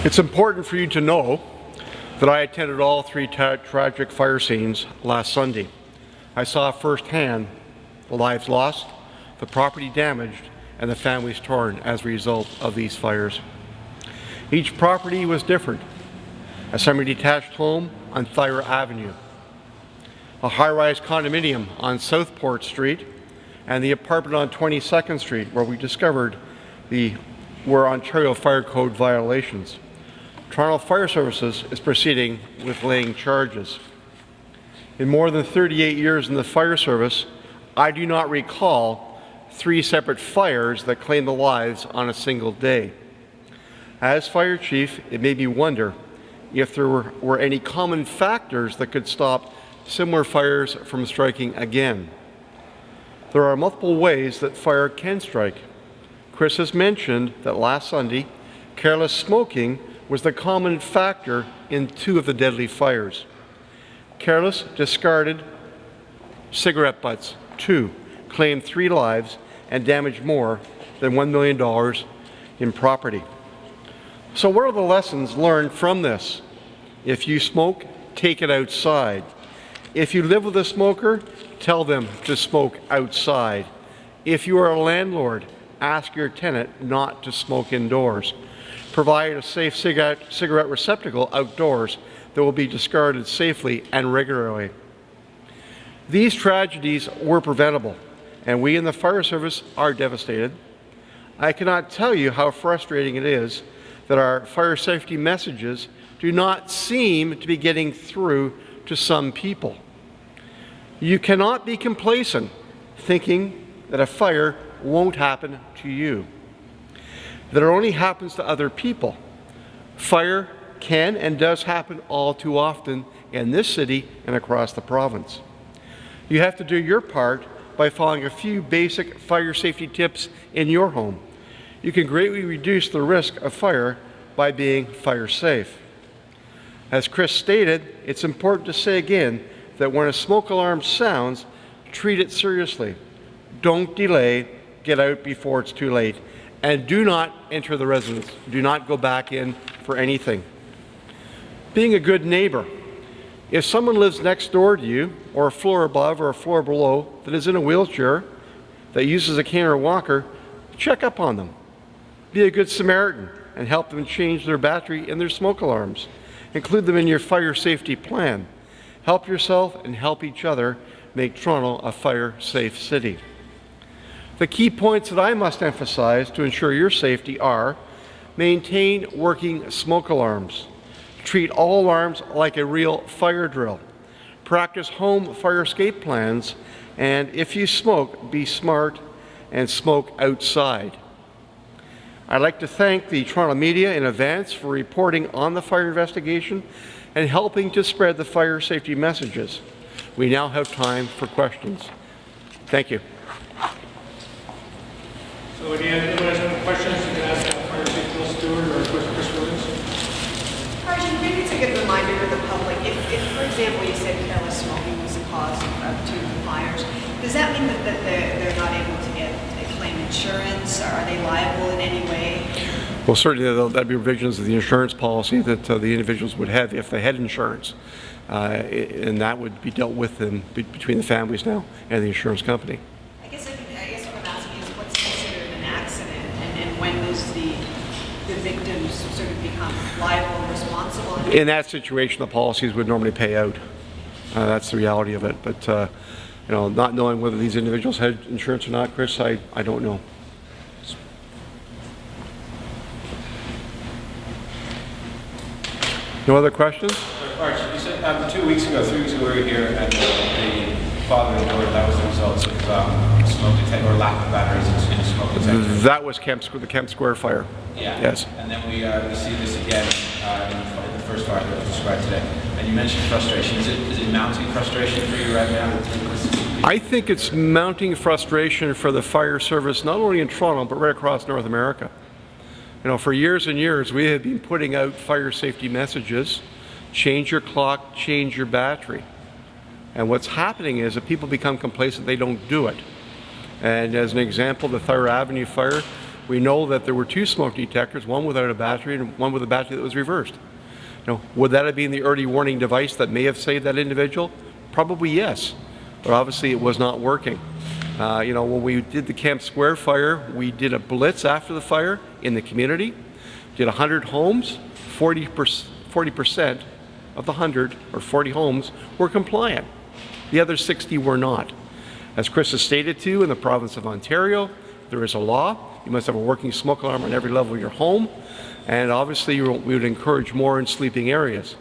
It's important for you to know that I attended all three tragic fire scenes last Sunday. I saw firsthand the lives lost, the property damaged, and the families torn as a result of these fires. Each property was different. A semi-detached home on Thyra Avenue, a high-rise condominium on Southport Street, and the apartment on 22nd Street where we discovered were Ontario Fire Code violations. Toronto Fire Services is proceeding with laying charges. In more than 38 years in the fire service, I do not recall 3 separate fires that claimed the lives on a single day. As fire chief, it made me wonder if there were any common factors that could stop similar fires from striking again. There are multiple ways that fire can strike. Chris has mentioned that last Sunday, careless smoking was the common factor in 2 of the deadly fires. Careless discarded cigarette butts, 2, claimed 3 lives and damaged more than $1 million in property. So what are the lessons learned from this? If you smoke, take it outside. If you live with a smoker, tell them to smoke outside. If you are a landlord, ask your tenant not to smoke indoors. Provide a safe cigarette receptacle outdoors that will be discarded safely and regularly. These tragedies were preventable, and we in the fire service are devastated. I cannot tell you how frustrating it is that our fire safety messages do not seem to be getting through to some people. You cannot be complacent thinking that a fire won't happen to you, that it only happens to other people. Fire can and does happen all too often in this city and across the province. You have to do your part by following a few basic fire safety tips in your home. You can greatly reduce the risk of fire by being fire safe. As Chris stated, it's important to say again that when a smoke alarm sounds, treat it seriously. Don't delay, get out before it's too late. And do not enter the residence. Do not go back in for anything. Being a good neighbor. If someone lives next door to you, or a floor above or a floor below, that is in a wheelchair, that uses a cane or walker, check up on them. Be a good Samaritan and help them change their battery in their smoke alarms. Include them in your fire safety plan. Help yourself and help each other make Toronto a fire-safe city. The key points that I must emphasize to ensure your safety are: maintain working smoke alarms. Treat all alarms like a real fire drill. Practice home fire escape plans. And if you smoke, be smart and smoke outside. I'd like to thank the Toronto media in advance for reporting on the fire investigation and helping to spread the fire safety messages. We now have time for questions. Thank you. So again, if anyone has any questions, you can ask Fire Chief Bill Stewart or Chris Williams. Archie, maybe it's a good reminder to the public, if for example you said careless smoking was the cause of 2 fires, does that mean that they're not able to claim insurance? Are they liable in any way? Well, certainly that'd be revisions of the insurance policy that the individuals would have if they had insurance. And that would be dealt with between the families now and the insurance company. I guess what I'm asking is what's considered an accident, and when does the victims sort of become liable and responsible? In that situation, the policies would normally pay out. That's the reality of it. But not knowing whether these individuals had insurance or not, Chris, I don't know. No other questions? Archie, you said 3 weeks ago we were here, and the father and daughter, that was the result of smoke detector or lack of batteries in a smoke detector. That was the Kemp Square fire. Yeah. Yes. And then we see this again in the first fire that was described today. And you mentioned frustration. Is it mounting frustration for you right now? I think it's mounting frustration for the fire service, not only in Toronto, but right across North America. For years and years, we have been putting out fire safety messages: change your clock, change your battery. And what's happening is that people become complacent, they don't do it. And as an example, the Thyra Avenue fire, We know that there were 2 smoke detectors, one without a battery and one with a battery that was reversed. Would that have been the early warning device that may have saved that individual? Probably yes, but obviously it was not working. When we did the Camp Square fire, we did a blitz after the fire in the community, did 100 homes, 40% of the 100 or 40 homes were compliant. The other 60 were not. As Chris has stated too, in the province of Ontario, there is a law. You must have a working smoke alarm on every level of your home. And obviously we would encourage more in sleeping areas.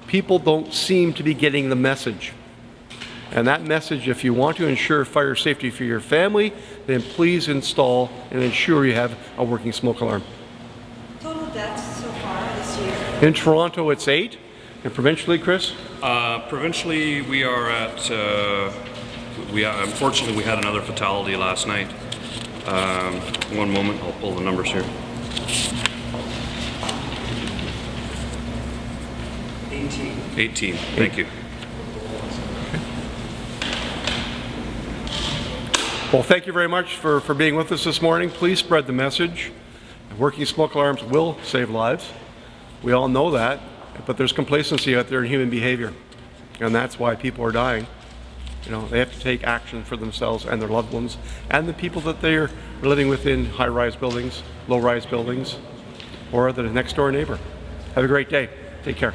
People don't seem to be getting the message. And that message, if you want to ensure fire safety for your family, then please install and ensure you have a working smoke alarm. Total deaths so far this year? In Toronto, it's 8. And provincially, Chris? Provincially, we are at, unfortunately, we had another fatality last night. One moment, I'll pull the numbers here. 18, thank you. Well, thank you very much for being with us this morning. Please spread the message. Working smoke alarms will save lives. We all know that, but there's complacency out there in human behavior, and that's why people are dying. They have to take action for themselves and their loved ones and the people that they're living within high-rise buildings, low-rise buildings, or the next door neighbor. Have a great day. Take care.